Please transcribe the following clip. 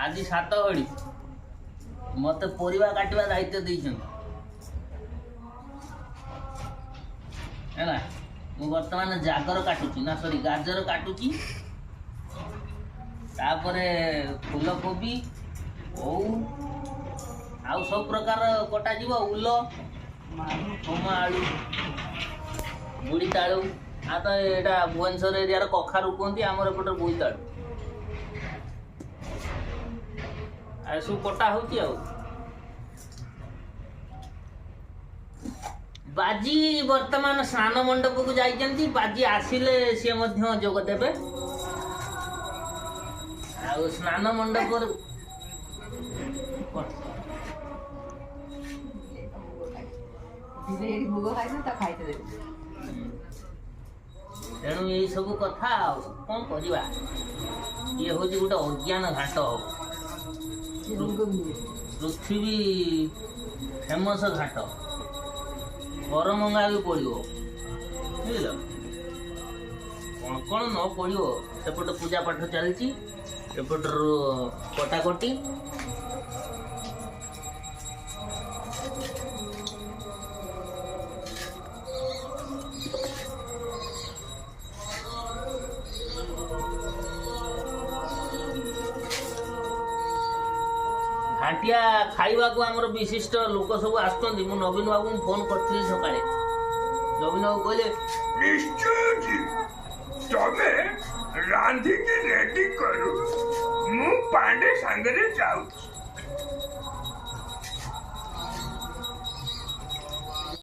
आज 7 घड़ी मत परिवा काटिबा दायित्व देइछन हैला मु वर्तमान जागर काटुची ना सॉरी गाजर काटुची तापरे फूलकोबी ओ आउ सब प्रकार कटा जीव उल थोमा आलू बुड़ीतालू आ तो एटा भुवनेश्वर एरिया कखारू कहती आमर एपटे बोईतालू आ सब कटा होची आ बाजी वर्तमान स्नान मंडप को जाइछन्ती बाजी आसिले से मध्य जोग देबे आ स्नान मंडप तेणु यही सब कथा कौन करवा ये हूँ गोटे अज्ञान घाट पृथ्वी फेमस घाट करमंगा भी पड़ो बुझल कौन कौन न पड़ो सेपट पूजा पाठ चलती एपटर कटाकटी घाटिया खाइबा को आमर विशिष्ट लोक सब आसुचंदी मु नवीन बाबू फोन करथि सकाळे नवीन बाबू कहले निश्चय जी तमे रांधी की रेडी करू मु पांडे संगरे जाऊ